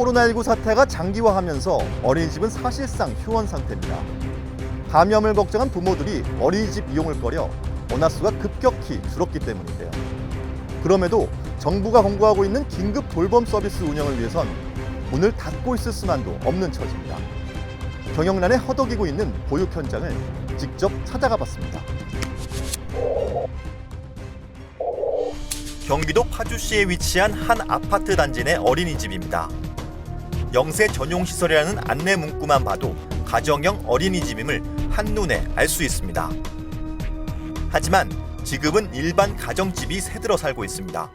코로나19 사태가 장기화하면서 어린이집은 사실상 휴원 상태입니다. 감염을 걱정한 부모들이 어린이집 이용을 꺼려 원화수가 급격히 줄었기 때문인데요. 그럼에도 정부가 공고하고 있는 긴급 돌봄 서비스 운영을 위해선 문을 닫고 있을 수만도 없는 처지입니다. 경영난에 허덕이고 있는 보육 현장을 직접 찾아가 봤습니다. 경기도 파주시에 위치한 한 아파트 단지 내 어린이집입니다. 영세 전용 시설이라는 안내 문구만 봐도 가정형 어린이집임을 한눈에 알 수 있습니다. 하지만 지금은 일반 가정집이 새들어 살고 있습니다.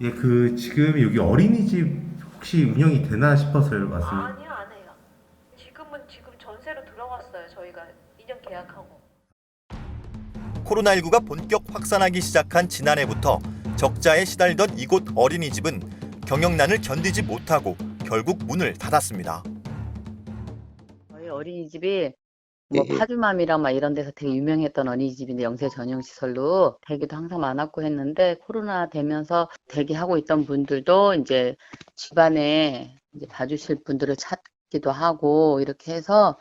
예, 지금 여기 어린이집 혹시 운영이 되나 싶어서요, 왔습니다. 아니요, 안 해요. 지금 전세로 들어갔어요. 저희가 2년 계약하고. 코로나19가 본격 확산하기 시작한 지난해부터 적자에 시달리던 이곳 어린이집은 경영난을 견디지 못하고 결국 문을 닫았습니다. 저희 어린이집이 파주맘이랑 막 이런 데서 되게 유명했던 어린이집인데 영세 전용 시설로 대기도 항상 많았고 했는데 코로나 되면서 대기하고 있던 분들도 이제 집안에 이제 봐주실 분들을 찾기도 하고 이렇게 해서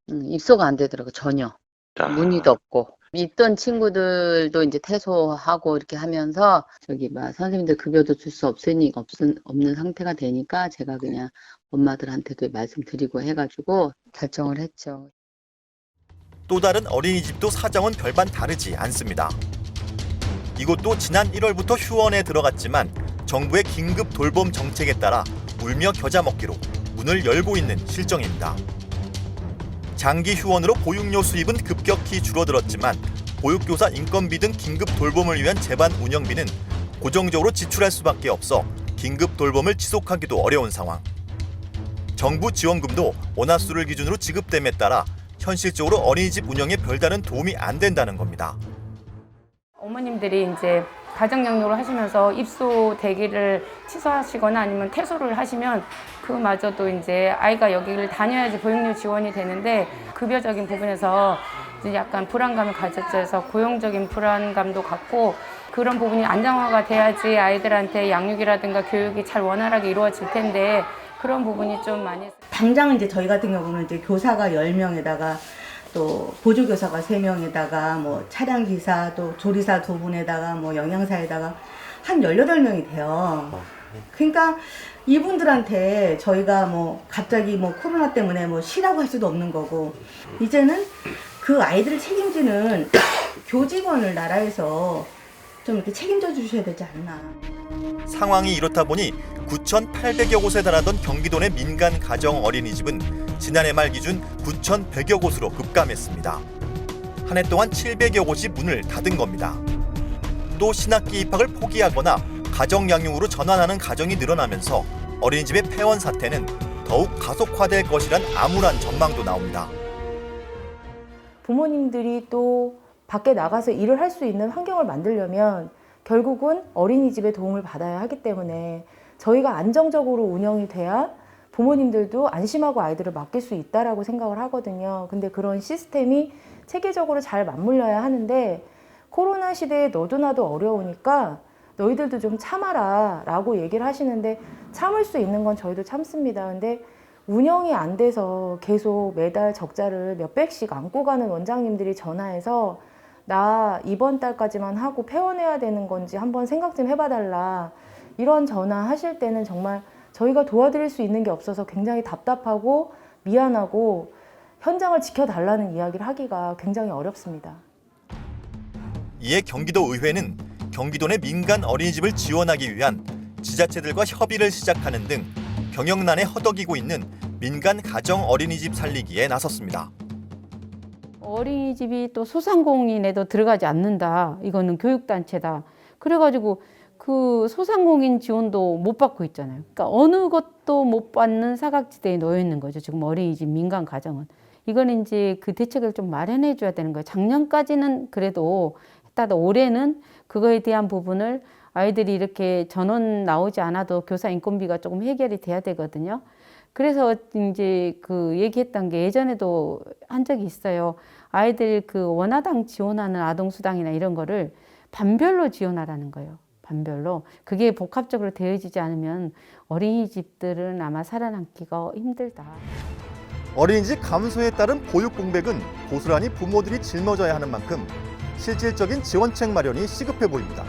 입소가 안 되더라고요. 전혀. 문의도 없고. 있던 친구들도 이제 퇴소하고 이렇게 하면서 저기 막 선생님들 급여도 줄 수 없는 상태가 되니까 제가 그냥 엄마들한테도 말씀드리고 해가지고 결정을 했죠. 또 다른 어린이집도 사정은 별반 다르지 않습니다. 이곳도 지난 1월부터 휴원에 들어갔지만 정부의 긴급 돌봄 정책에 따라 울며 겨자 먹기로 문을 열고 있는 실정입니다. 장기 휴원으로 보육료 수입은 급격히 줄어들었지만 보육교사 인건비 등 긴급 돌봄을 위한 재반 운영비는 고정적으로 지출할 수밖에 없어 긴급 돌봄을 지속하기도 어려운 상황. 정부 지원금도 원화수를 기준으로 지급됨에 따라 현실적으로 어린이집 운영에 별다른 도움이 안 된다는 겁니다. 어머님들이 이제 가정양육을 하시면서 입소 대기를 취소하시거나 아니면 퇴소를 하시면 그마저도 이제 아이가 여기를 다녀야지 보육료 지원이 되는데 급여적인 부분에서 이제 약간 불안감을 가져서 고용적인 불안감도 갖고 그런 부분이 안정화가 돼야지 아이들한테 양육이라든가 교육이 잘 원활하게 이루어질 텐데 그런 부분이 좀 많이. 당장 이제 저희 같은 경우는 이제 교사가 10명에다가 또 보조교사가 3명에다가 뭐 차량기사 또 조리사 2분에다가 뭐 영양사에다가 한 18명이 돼요. 그러니까 이분들한테 저희가 뭐 갑자기 뭐 코로나 때문에 뭐 쉬라고 할 수도 없는 거고 이제는 그 아이들을 책임지는 교직원을 나라에서 좀 이렇게 책임져 주셔야 되지 않나. 상황이 이렇다 보니 9,800여 곳에 달하던 경기도 내 민간 가정 어린이집은 지난해 말 기준 9,100여 곳으로 급감했습니다. 한 해 동안 700여 곳이 문을 닫은 겁니다. 또 신학기 입학을 포기하거나 가정 양육으로 전환하는 가정이 늘어나면서 어린이집의 폐원 사태는 더욱 가속화될 것이란 암울한 전망도 나옵니다. 부모님들이 또 밖에 나가서 일을 할 수 있는 환경을 만들려면 결국은 어린이집의 도움을 받아야 하기 때문에 저희가 안정적으로 운영이 돼야 부모님들도 안심하고 아이들을 맡길 수 있다라고 생각을 하거든요. 근데 그런 시스템이 체계적으로 잘 맞물려야 하는데 코로나 시대에 너도 나도 어려우니까 너희들도 좀 참아라 라고 얘기를 하시는데 참을 수 있는 건 저희도 참습니다. 근데 운영이 안 돼서 계속 매달 적자를 몇백씩 안고 가는 원장님들이 전화해서 나 이번 달까지만 하고 폐원해야 되는 건지 한번 생각 좀 해봐달라. 이런 전화 하실 때는 정말 저희가 도와드릴 수 있는 게 없어서 굉장히 답답하고 미안하고 현장을 지켜달라는 이야기를 하기가 굉장히 어렵습니다. 이에 경기도 의회는 경기도 내 민간 어린이집을 지원하기 위한 지자체들과 협의를 시작하는 등 경영난에 허덕이고 있는 민간 가정 어린이집 살리기에 나섰습니다. 어린이집이 또 소상공인에도 들어가지 않는다. 이거는 교육단체다. 그래가지고 그 소상공인 지원도 못 받고 있잖아요. 그러니까 어느 것도 못 받는 사각지대에 놓여 있는 거죠. 지금 어린이집 민간 가정은. 이거는 이제 그 대책을 좀 마련해 줘야 되는 거예요. 작년까지는 그래도 했다가 올해는 그거에 대한 부분을 아이들이 이렇게 전원 나오지 않아도 교사 인건비가 조금 해결이 돼야 되거든요. 그래서 이제 그 얘기했던 게 예전에도 한 적이 있어요. 아이들 그 원화당 지원하는 아동수당이나 이런 거를 반별로 지원하라는 거예요. 반별로 그게 복합적으로 되어지지 않으면 어린이집들은 아마 살아남기가 힘들다. 어린이집 감소에 따른 보육 공백은 고스란히 부모들이 짊어져야 하는 만큼 실질적인 지원책 마련이 시급해 보입니다.